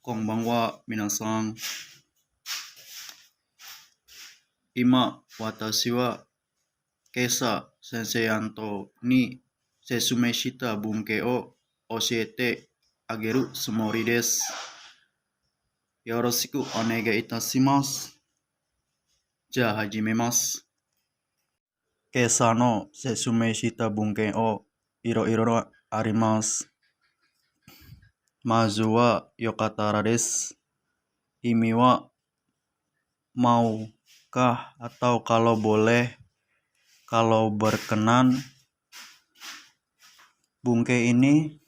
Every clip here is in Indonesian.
Konbanwa minasan. Ima watashi wa keisa sensei ni sesumeshita bunke o oshiete ageru tsumori desu. Yoroshiku onegai itashimasu. Ja hajimemasu. Keisa no sesumeshita bunke o iro arimasu. Mazu wa yokatara desu. Imi wa maukah atau kalau boleh, kalau berkenan. Bungke ini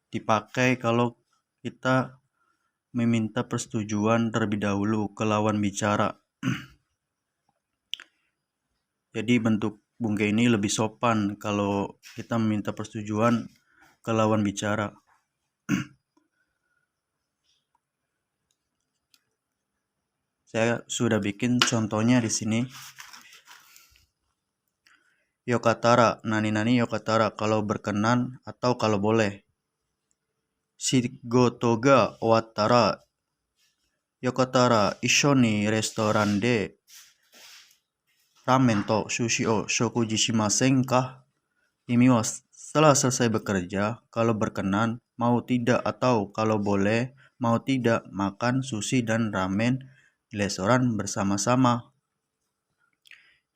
dipakai kalau kita meminta persetujuan terlebih dahulu ke lawan bicara. Jadi bentuk bungke ini lebih sopan kalau kita meminta persetujuan ke lawan bicara. Saya sudah bikin contohnya di sini. Yokatara, nani yokatara, kalau berkenan atau kalau boleh. Shigoto ga owattara yokatara issho ni restoran de ramen to sushi o shokuji shimasen ka? Ini setelah selesai bekerja, kalau berkenan, mau tidak atau kalau boleh, mau tidak makan sushi dan ramen di restoran bersama-sama.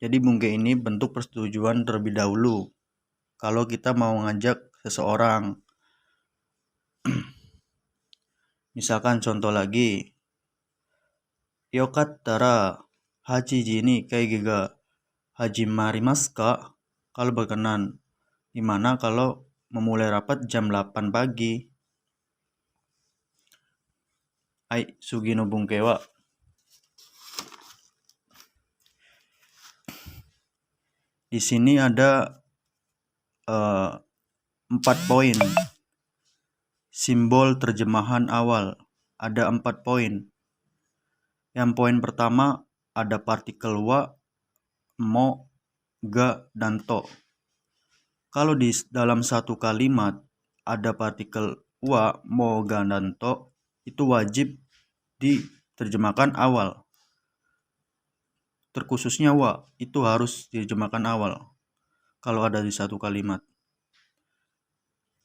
Jadi bungke ini bentuk persetujuan terlebih dahulu kalau kita mau ngajak seseorang. Misalkan contoh lagi, yokattara 8 ji ni kaigi ga hajimarimasu ka? Kalau berkenan, dimana kalau memulai rapat jam 8 pagi. Hai, sugi no bunke wa. Di sini ada 4 poin. Simbol terjemahan awal ada 4 poin. Yang poin pertama ada partikel wa, mo, ga, dan to. Kalau di dalam satu kalimat ada partikel wa, mo, ga, dan to, itu wajib diterjemahkan awal. Terkhususnya wa, itu harus diterjemahkan awal kalau ada di satu kalimat.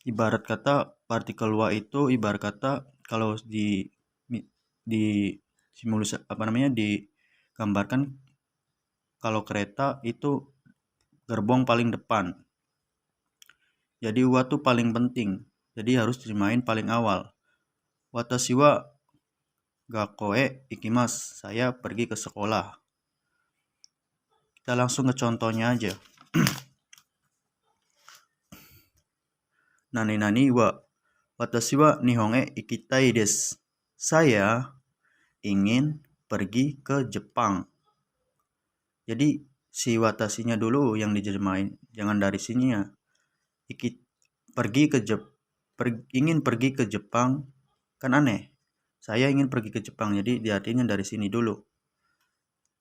Ibarat kata partikel wa itu ibarat kata kalau digambarkan kalau kereta itu gerbong paling depan. Jadi wa itu paling penting. Jadi harus dimain paling awal. Watashi wa gakko e ikimasu. Saya pergi ke sekolah. Kita langsung ke contohnya aja. Nani wa watashi wa Nihon e ikitai desu. Saya ingin pergi ke Jepang. Jadi si watashinya dulu yang diterjemahin, jangan dari sininya. Ingin pergi ke Jepang kan aneh. Saya ingin pergi ke Jepang, jadi diartinya dari sini dulu.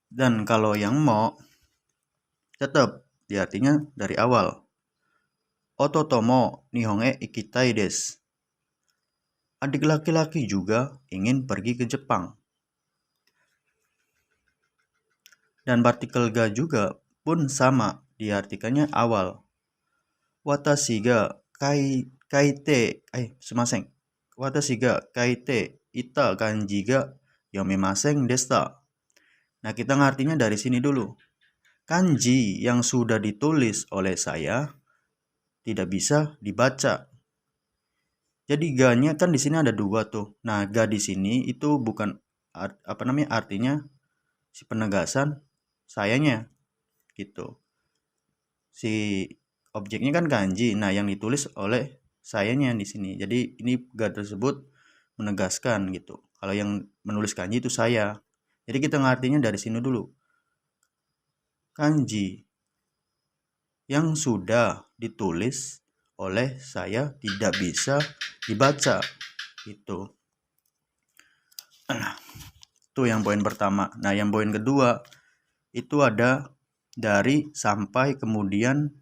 Dan kalau yang mo tetap diartinya dari awal. Ototo mo Nihon e ikitai desu. Adik laki-laki juga ingin pergi ke Jepang. Dan partikel ga juga pun sama, diartikannya awal. Watashi ga Watashi ga kaite ita kanji ga yomemasen deshita. Nah, kita ngartinya dari sini dulu. Kanji yang sudah ditulis oleh saya tidak bisa dibaca. Jadi ga-nya kan di sini ada 2 tuh. Nah, ga di sini itu bukan artinya si penegasan sayanya gitu. Si objeknya kan kanji. Nah, yang ditulis oleh sayanya di sini. Jadi ini ga tersebut menegaskan gitu. Kalau yang menulis kanji itu saya. Jadi kita ngartinya dari sini dulu. Kanji yang sudah ditulis oleh saya tidak bisa dibaca gitu. Itu yang poin pertama. Nah, yang poin kedua itu ada dari, sampai, kemudian,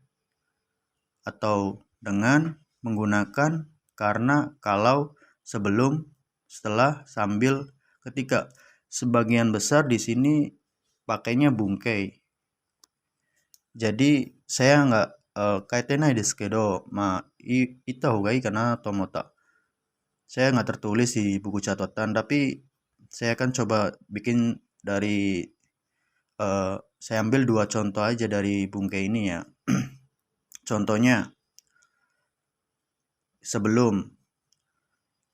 atau dengan, menggunakan, karena, kalau, sebelum, setelah, sambil, ketika. Sebagian besar di sini pakainya bungkei. Jadi saya nggak kaitenai desu kedo, itta hoga ii kana tomota. Saya nggak tertulis di buku catatan, tapi saya akan coba bikin dari saya ambil 2 contoh aja dari bungkei ini ya. Contohnya, sebelum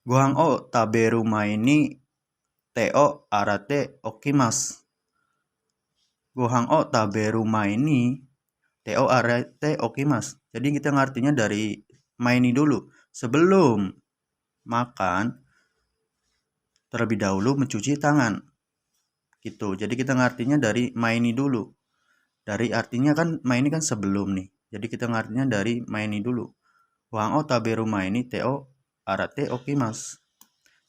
gohan o taberu mae ni te o arate okimasu. Gohan o taberu mae ni te o arate okimasu. Jadi kita ngartinya dari mae ni dulu. Sebelum makan, terlebih dahulu mencuci tangan. Gitu. Jadi kita ngartinya dari mae ni dulu. Dari artinya kan mae ni kan sebelum nih. Jadi kita ngartinya dari mae ni dulu. Gohan o taberu mae ni te o arate okimasu.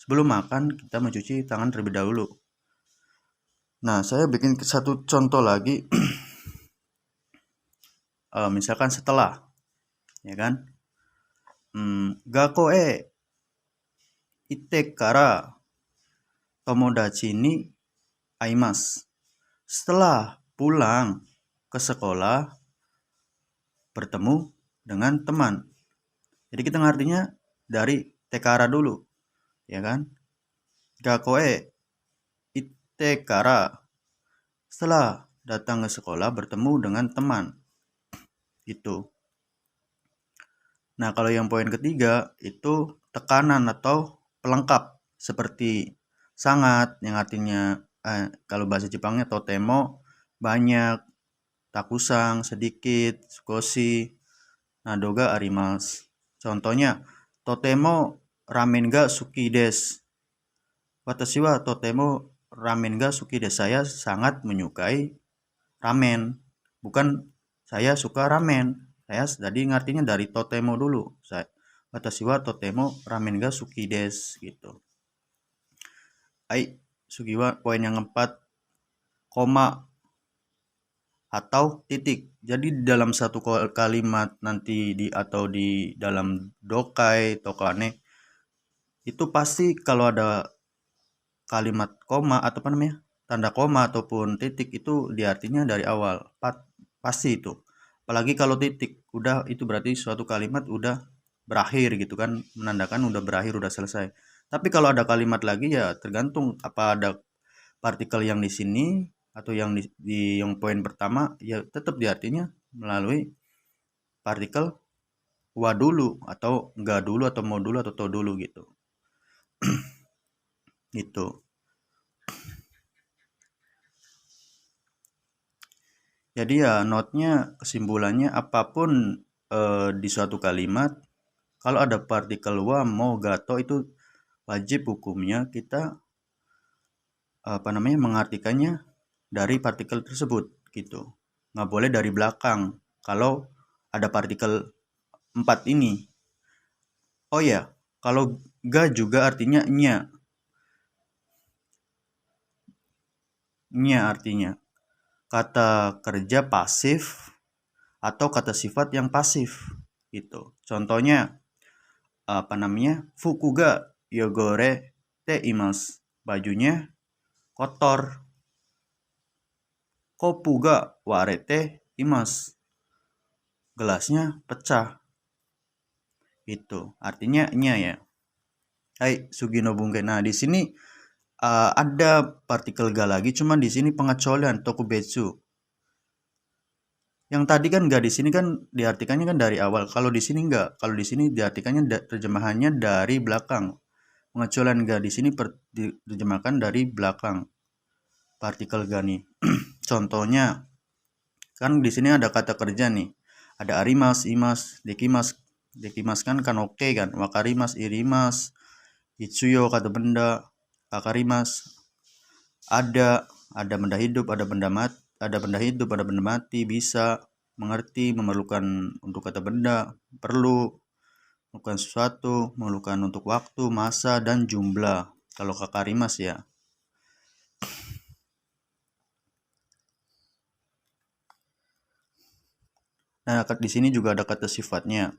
Sebelum makan, kita mencuci tangan terlebih dahulu. Nah, saya bikin satu contoh lagi. Misalkan setelah, ya kan? Gakko e itte kara tomodachi ni aimasu. Setelah pulang ke sekolah, bertemu dengan teman. Jadi kita ngartinya dari tekara dulu, ya kan? Gakko e itte kara, setelah datang ke sekolah bertemu dengan teman. Itu. Nah, kalau yang poin ketiga itu tekanan atau pelengkap seperti sangat yang artinya kalau bahasa Jepangnya totemo banyak, takusang sedikit, sukoshi nadoga arimasu. Contohnya, totemo ramen ga suki desu. Watashi wa totemo ramen ga suki desu. Saya sangat menyukai ramen. Bukan saya suka ramen. Saya tadi ngartinya dari totemo dulu. Watashi wa totemo ramen ga suki desu gitu. Sugi wa poin yang keempat, koma atau titik. Jadi dalam satu kalimat nanti atau di dalam dokai tokane itu pasti kalau ada kalimat koma atau apa namanya? Tanda koma ataupun titik itu diartinya dari awal. Pasti itu. Apalagi kalau titik, udah itu berarti suatu kalimat udah berakhir gitu kan, menandakan udah berakhir, udah selesai. Tapi kalau ada kalimat lagi ya tergantung apa ada partikel yang di sini atau yang di yang poin pertama, ya tetap diartinya melalui partikel wa dulu atau enggak dulu atau mau dulu atau to dulu gitu. Gitu. Jadi ya notnya, kesimpulannya apapun di suatu kalimat kalau ada partikel wa mau gato itu wajib hukumnya kita mengartikannya dari partikel tersebut gitu. Nggak boleh dari belakang kalau ada partikel 4 ini. Oh ya, kalau ga juga artinya nya. Nya artinya kata kerja pasif atau kata sifat yang pasif gitu. Contohnya fuku ga yogore te imasu. Bajunya kotor. Kopu ga warete imasu. Gelasnya pecah. Itu artinya nya ya. Sugino bungke. Nah, di sini ada partikel ga lagi, cuma di sini pengecualian tokubetsu. Yang tadi kan ga di sini kan diartikannya kan dari awal. Kalau di sini enggak. Kalau di sini diartikannya terjemahannya dari belakang. Pengecualian ga di sini diterjemahkan dari belakang. Partikel ga nih. Contohnya kan di sini ada kata kerja nih. Ada arimas, imas, dekimas. Dekimas kan oke kan. Wakarimas, irimas, itsuyo kata benda, kakarimas. Ada benda hidup, ada benda mati, ada benda hidup, ada benda mati, bisa, mengerti, memerlukan untuk kata benda, perlu, memerlukan sesuatu, memerlukan untuk waktu, masa, dan jumlah. Kalau kakarimas ya. Nah, di sini juga ada kata sifatnya.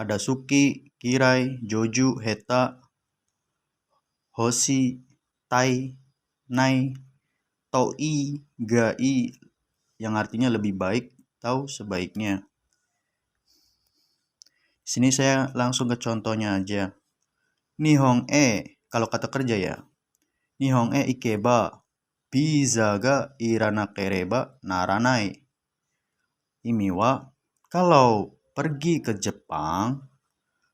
ada suki, kirai, joju, heta, hoshi, tai, nai, toi, gai, yang artinya lebih baik atau sebaiknya. Sini saya langsung ke contohnya aja. Nihong kalau kata kerja ya. Nihong ikeba biza ga iranakereba naranai. Imi wa kalau pergi ke Jepang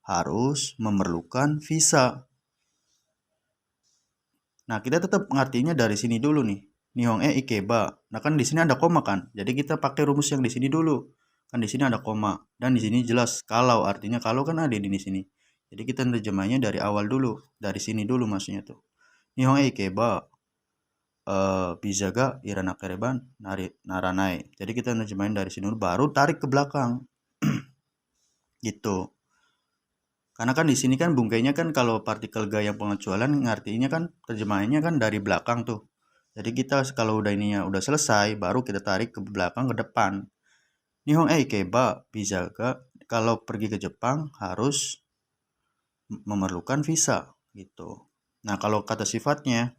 harus memerlukan visa. Nah, kita tetap ngartinya dari sini dulu nih. Nihong ikeba. Nah, kan di sini ada koma kan. Jadi kita pakai rumus yang di sini dulu. Kan di sini ada koma dan di sini jelas kalau, artinya kalau kan ada di sini. Jadi kita terjemahnya dari awal dulu, dari sini dulu maksudnya tuh. Nihong ikeba bizaga iranakereban naranai. Jadi kita terjemahin dari sini dulu baru tarik ke belakang. Gitu. Karena kan di sini kan bungkainya kan kalau partikel ga yang pengecualian ngartinya kan terjemahannya kan dari belakang tuh. Jadi kita kalau udah ininya udah selesai baru kita tarik ke belakang ke depan. Nihong ikeba bizaga kalau pergi ke Jepang harus memerlukan visa gitu. Nah, kalau kata sifatnya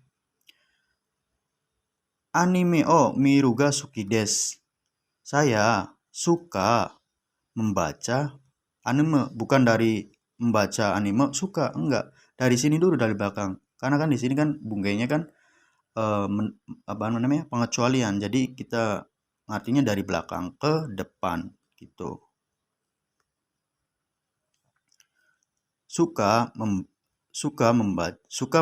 anime o miruga suki desu. Saya suka membaca anime, bukan dari membaca anime suka, enggak. Dari sini dulu dari belakang. Karena kan di sini kan bungkainya kan apa namanya? Pengecualian. Jadi kita artinya dari belakang ke depan gitu. Suka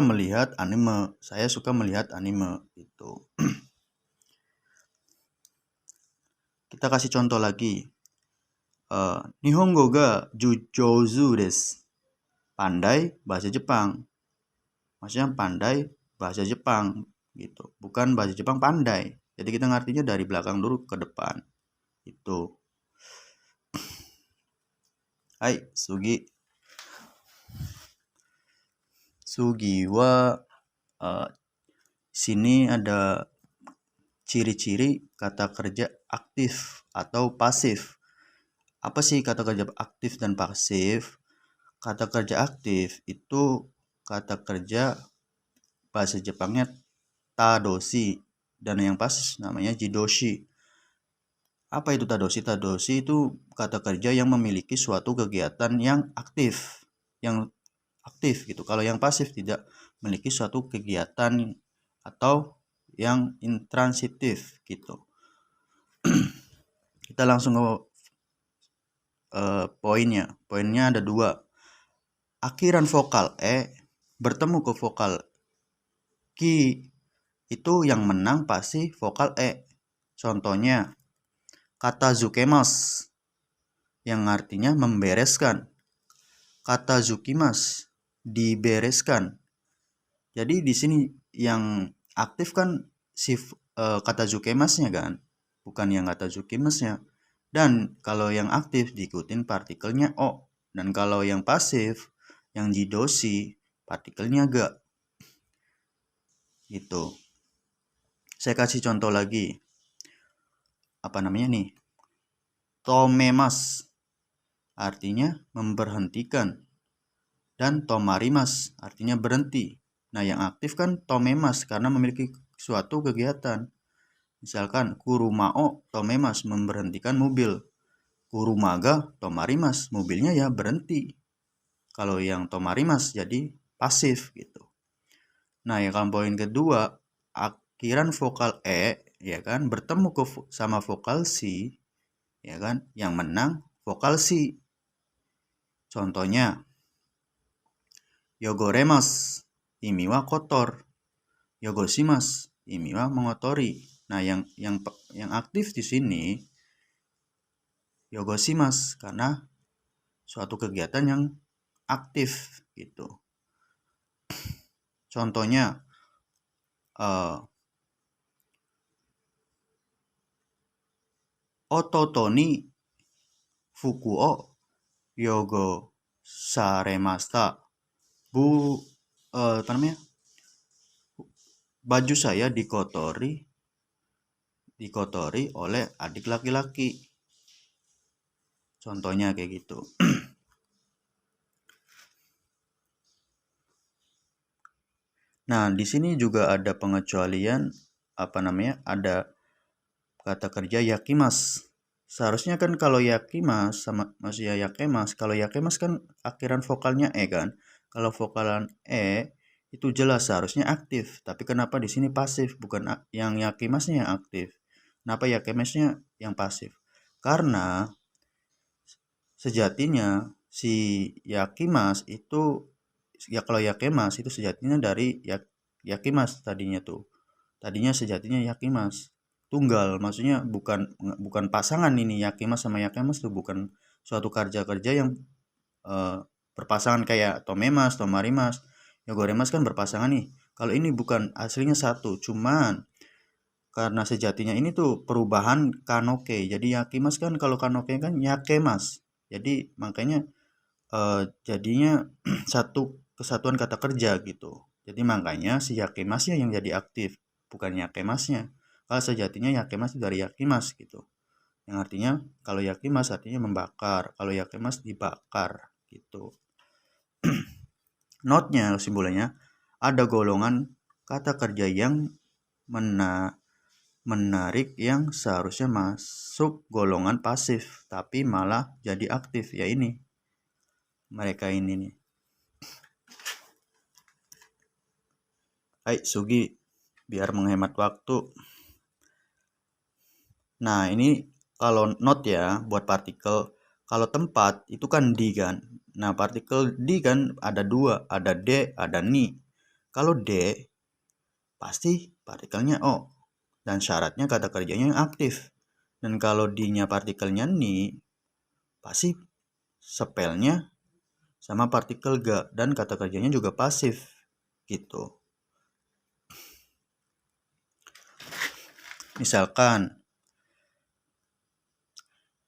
melihat anime. Saya suka melihat anime gitu. Kita kasih contoh lagi. Nihongo ga jujouzu desu. Pandai bahasa Jepang. Maksudnya pandai bahasa Jepang gitu. Bukan bahasa Jepang pandai. Jadi kita ngartinya dari belakang dulu ke depan. Itu. Hai, Sugi wa sini ada ciri-ciri kata kerja aktif atau pasif. Apa sih kata kerja aktif dan pasif? Kata kerja aktif itu kata kerja bahasa Jepangnya tadoshi dan yang pasif namanya jidoshi. Apa itu tadoshi? Tadoshi itu kata kerja yang memiliki suatu kegiatan yang aktif, gitu. Kalau yang pasif tidak memiliki suatu kegiatan atau yang intransitif gitu. Kita langsung ke poinnya. Poinnya ada 2. Akhiran vokal bertemu ke vokal ki itu yang menang pasti vokal Contohnya kata zukemas yang artinya membereskan. Kata zukimas dibereskan. Jadi di sini yang aktif kan kata zukemasnya kan, bukan yang kata zukimasnya. Dan kalau yang aktif diikutin partikelnya o, dan kalau yang pasif yang jidoshi partikelnya ga. Gitu. Saya kasih contoh lagi. Apa namanya nih? Tomemas artinya memberhentikan dan tomarimas artinya berhenti. Nah, yang aktif kan tomemas karena memiliki suatu kegiatan. Misalkan kurumao tomemas memberhentikan mobil. Kurumaga tomarimas mobilnya ya berhenti. Kalau yang tomarimas jadi pasif gitu. Nah, yang kalau poin kedua, akhiran vokal ya kan bertemu sama vokal si ya kan, yang menang vokal si. Contohnya yogoremas imi wa kotor, yogoshimas imi wa mengotori. Nah, yang aktif di sini yogoshimas karena suatu kegiatan yang aktif gitu. Contohnya ototo ni fuku o yogo saremasta. Apa namanya? Baju saya dikotori oleh adik laki-laki. Contohnya kayak gitu. Nah, di sini juga ada pengecualian ada kata kerja yakimas. Seharusnya kan kalau yakimas sama maksudnya yakemas, kalau yakemas kan akhiran vokalnya e kan. Kalau vokalan e itu jelas seharusnya aktif, tapi kenapa di sini pasif, bukan yang yakimasnya yang aktif. Kenapa yakemasnya yang pasif? Karena sejatinya si yakimas itu kalau yakemas itu sejatinya dari yakimas tadinya tuh. Tadinya sejatinya yakimas tunggal, maksudnya bukan bukan pasangan ini yakimas sama yakemas tuh bukan suatu kerja-kerja yang eh, berpasangan kayak tomemas, tomarimas, yogoremas kan berpasangan nih. Kalau ini bukan, aslinya satu, cuman karena sejatinya ini tuh perubahan kanoke. Jadi yakimas kan kalau kanoke kan yakemas. Jadi makanya jadinya satu kesatuan kata kerja gitu. Jadi makanya si yakemasnya yang jadi aktif, bukan yakemasnya. Kalau sejatinya yakemas dari yakimas gitu. Yang artinya kalau yakimas artinya membakar, kalau yakemas dibakar gitu. Notnya, simbolnya ada golongan kata kerja yang menarik yang seharusnya masuk golongan pasif, tapi malah jadi aktif. Ya ini, mereka ini nih. Hai Sugi, biar menghemat waktu. Nah, ini kalau not ya buat partikel. Kalau tempat itu kan di kan. Nah, partikel di kan ada dua, ada d, ada ni. Kalau d pasti partikelnya o dan syaratnya kata kerjanya yang aktif. Dan kalau d-nya partikelnya ni pasti spellnya sama partikel ga dan kata kerjanya juga pasif gitu. Misalkan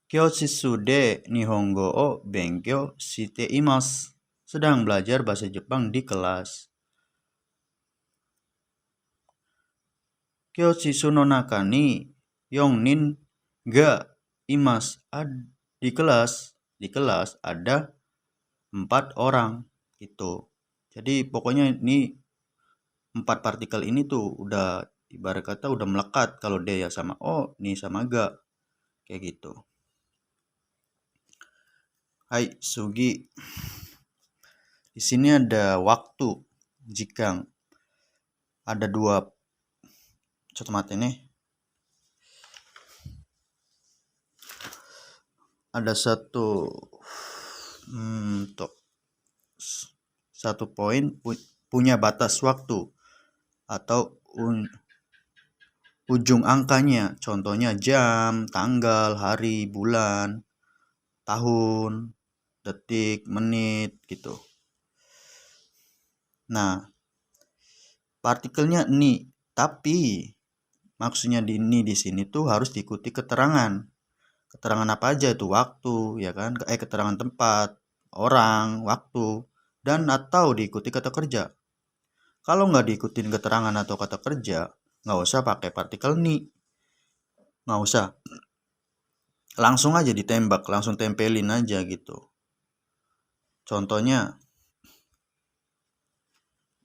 Kyoshisu de Nihongo o benkyou shite imasu. Sedang belajar bahasa Jepang di kelas. Kyoshisu no naka ni yongnin ga imasu. Di kelas ada 4 orang gitu. Jadi pokoknya ini 4 partikel ini tuh udah ibarat kata udah melekat, kalau D ya sama O, ni sama ga. Kayak gitu. Hai Sugi. Di sini ada waktu jikang. Ada 2 contoh mati nih. Ada satu poin punya batas waktu atau ujung angkanya, contohnya jam, tanggal, hari, bulan, tahun, detik, menit gitu. Nah, partikelnya ni, tapi maksudnya di ni di sini tuh harus diikuti keterangan. Keterangan apa aja itu? Waktu, ya kan? Keterangan tempat, orang, waktu, dan atau diikuti kata kerja. Kalau nggak diikutin keterangan atau kata kerja, nggak usah pakai partikel ni. Nggak usah. Langsung aja ditembak, langsung tempelin aja gitu. Contohnya,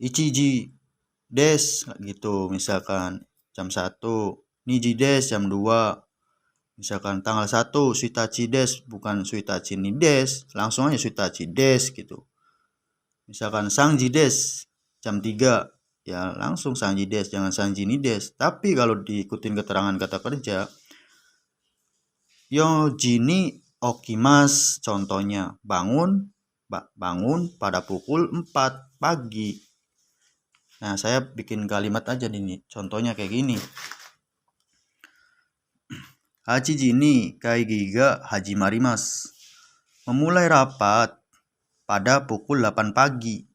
ichiji des gitu, misalkan jam 1, niji des jam 2. Misalkan tanggal 1 suitachi des, bukan suitachi ni des, langsung aja suitachi des gitu. Misalkan sangji des jam 3, ya langsung sangji des, jangan sangji ni des. Tapi kalau diikutin keterangan kata kerja, yo jini okimas, contohnya bangun pada pukul 4 pagi. Nah, saya bikin kalimat aja nih, contohnya kayak gini. Hachiji ni kaigi ga hajimarimasu. Memulai rapat pada pukul 8 pagi.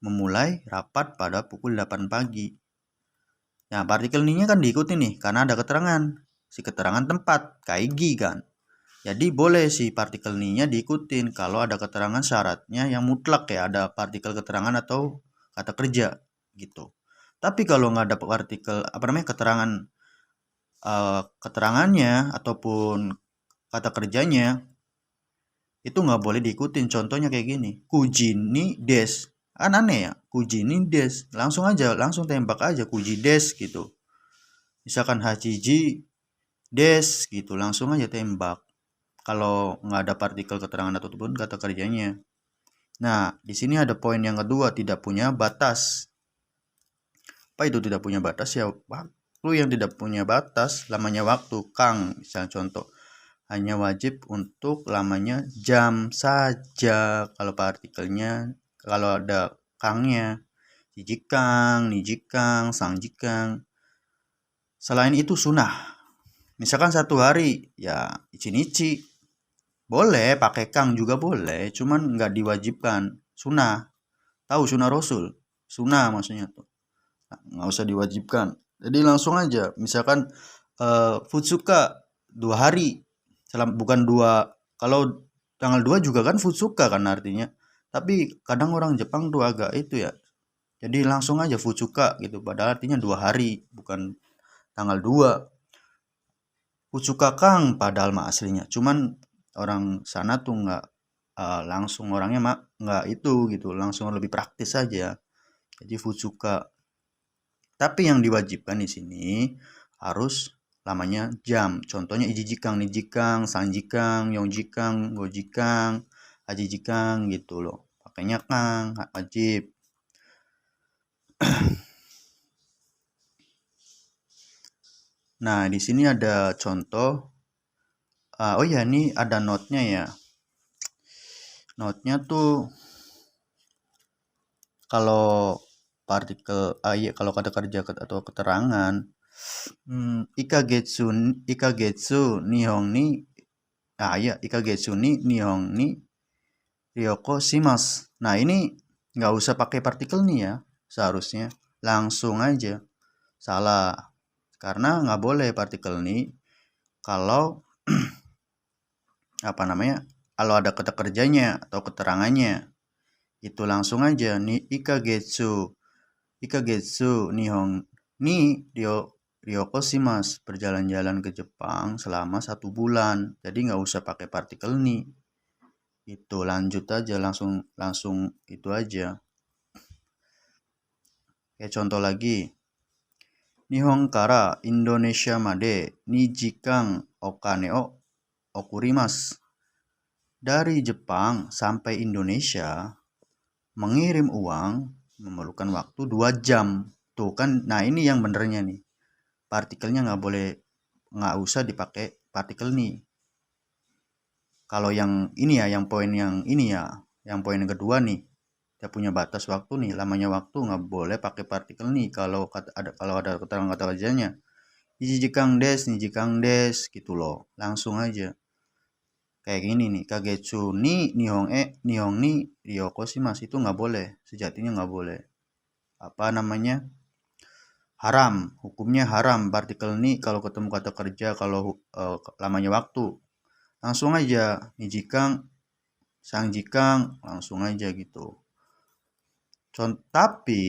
Memulai rapat pada pukul 8 pagi. Nah, partikel ni-nya kan diikuti nih karena ada keterangan. Si keterangan tempat, kaigi kan. Jadi boleh si partikel ni-nya diikutin kalau ada keterangan syaratnya yang mutlak ya, ada partikel keterangan atau kata kerja gitu. Tapi kalau nggak ada partikel keterangannya ataupun kata kerjanya itu nggak boleh diikutin. Contohnya kayak gini, kujini des, Kan aneh ya, kuji ni des. Langsung aja, langsung tembak aja kuji des gitu. Misalkan hachiji des gitu, langsung aja tembak. Kalau nggak ada partikel keterangan ataupun kata kerjanya. Nah, di sini ada poin yang kedua, tidak punya batas. Apa itu tidak punya batas? Ya, waktu yang tidak punya batas, lamanya waktu. Kang, misalnya contoh, hanya wajib untuk lamanya jam saja. Kalau partikelnya, kalau ada kangnya, jijikang, nijikang, sangjikang. Selain itu sunnah. Misalkan 1 hari, ya ichi-nichi. Boleh, pakai kang juga boleh, cuman nggak diwajibkan. Sunnah. Tahu sunnah Rasul? Sunnah maksudnya tuh. Nggak usah diwajibkan. Jadi langsung aja. Misalkan Futsuka 2 hari. Bukan dua. Kalau tanggal 2 juga kan Futsuka kan artinya. Tapi kadang orang Jepang tuh agak itu ya. Jadi langsung aja Futsuka gitu. Padahal artinya 2 hari. Bukan tanggal 2. Futsuka Kang padahal mah aslinya. Cuman orang sana tuh nggak langsung orangnya nggak itu gitu. Langsung lebih praktis aja. Jadi Futsuka. Tapi yang diwajibkan di sini harus lamanya jam. Contohnya ijijikang, nijikang, sanjikang, yongjikang, gojikang, ajijikang gitu loh. Pakainya kang, wajib. Nah, di sini ada contoh. Oh ya, ini ada note-nya ya. Note-nya tuh kalau partikel ya, kalau kata kerja atau keterangan ikagetsu nihong ni ikagetsu ni nihong ni ryoko shimasu. Nah, ini nggak usah pakai partikel nih ya, seharusnya langsung aja. Salah, karena nggak boleh partikel nih kalau apa namanya, kalau ada kata kerjanya atau keterangannya. Itu langsung aja nih ikagetsu nihong ni ryoko shimasu, berjalan-jalan ke Jepang selama 1 bulan. Jadi nggak usah pakai partikel nih. Itu lanjut aja, langsung itu aja. Kayak contoh lagi. Nihon kara Indonesia made 2 jikang okane o okurimasu. Dari Jepang sampai Indonesia mengirim uang memerlukan waktu 2 jam. Tuh kan, nah ini yang benernya nih. Partikelnya nggak usah dipakai partikel nih. Kalau yang ini ya, yang poin yang kedua nih, dia punya batas waktu nih, lamanya waktu nggak boleh pakai partikel nih. Kalau ada keterangan kata kerjanya, ijikang des, nijikang des gitu loh, langsung aja. Kayak gini nih, kagetsu ni nihong ni ryoko shimasu, itu nggak boleh, sejatinya nggak boleh. Apa namanya? Haram, hukumnya haram partikel nih kalau ketemu kata kerja, kalau lamanya waktu. Langsung aja, nijikang, sangjikang, langsung aja gitu. Tapi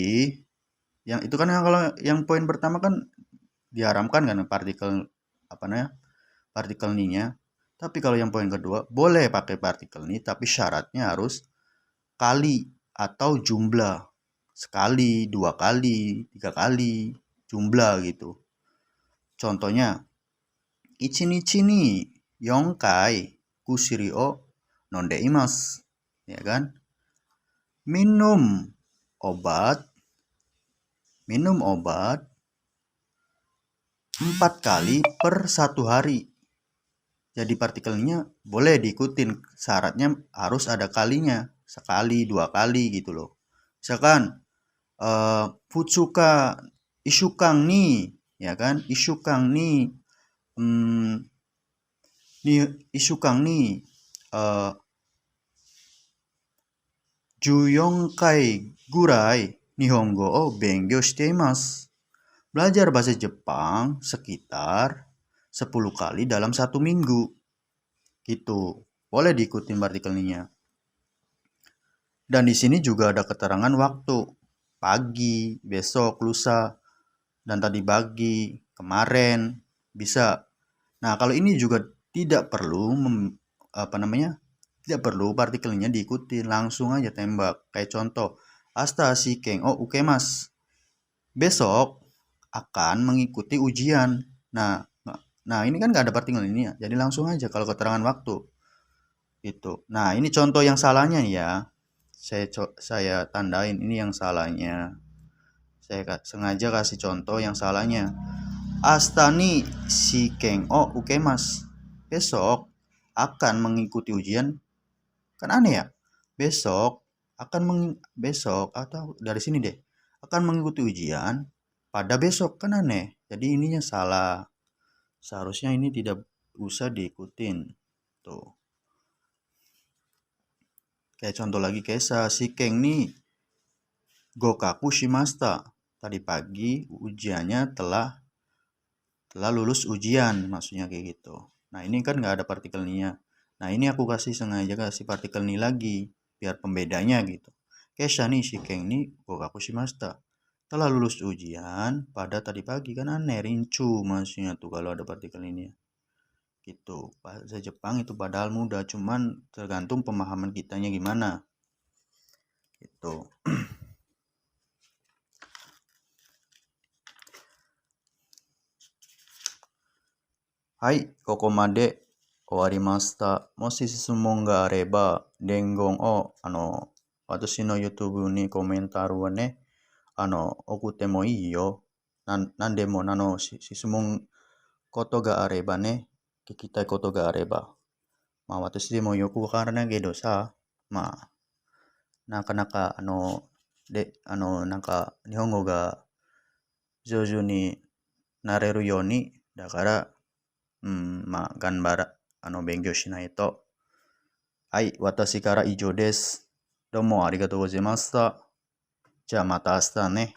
yang itu kan kalau yang poin pertama kan diharamkan kan partikel apa namanya, partikel nya. Tapi kalau yang poin kedua boleh pakai partikel nih, tapi syaratnya harus kali atau jumlah, sekali, 2 kali, 3 kali, jumlah gitu. Contohnya ichinichi ni yonkai kushiri o nondeimasu, ya kan? Minum obat 4 kali per 1 hari. Jadi partikelnya boleh diikutin, syaratnya harus ada kalinya, sekali, 2 kali gitu loh. Misalkan Futsuka Ishukang ni, ya kan? Ishukang ni Ishukang ni 14 kai gurai Nihongo o bengyou shite imasu. Belajar bahasa Jepang sekitar 10 kali dalam 1 minggu. Gitu. Boleh diikutin partikelnya. Dan di sini juga ada keterangan waktu. Pagi, besok, lusa, dan tadi pagi, kemarin, bisa. Nah, kalau ini juga tidak perlu tidak perlu partikelnya diikutin, langsung aja tembak. Kayak contoh, Asta shiken o ukemasu. Besok akan mengikuti ujian. Nah, ini kan nggak ada partikel ini ya. Jadi langsung aja kalau keterangan waktu. Itu. Nah, ini contoh yang salahnya ya. Saya tandain ini yang salahnya. Saya sengaja kasih contoh yang salahnya. Astani shiken o ukemasu. Besok akan mengikuti ujian. Kan aneh ya? Besok besok atau dari sini deh. Akan mengikuti ujian pada besok, kan aneh. Jadi ininya salah. Seharusnya ini tidak usah diikutin. Tuh. Kayak contoh lagi Kesa, Shikeng nih gokaku shimashita. Tadi pagi ujiannya telah lulus ujian, maksudnya kayak gitu. Nah, ini kan nggak ada partikel nya. Nah, ini aku sengaja kasih partikel ni lagi biar pembedanya gitu. Kesha nih Shikeng nih gokaku shimashita. Telah lulus ujian pada tadi pagi, kan aneh, rincu maksudnya tuh kalau ada partikel ini. Gitu. Bahasa Jepang itu padahal mudah, cuman tergantung pemahaman kitanya gimana. Gitu. Hai, ここまで終わりました。もし質問があれば、伝言を、私の YouTube にコメントをね、送ってもいいよ。なんでも、質問ことがあればね、聞きたいことがあれば。まあ、私でもよくわからないけどさ、まあ、なかなか、なんか、日本語が上手になれるように、だから、まあ、勉強しないと。はい、私から以上です。どうもありがとうございました。じゃあまた明日ね。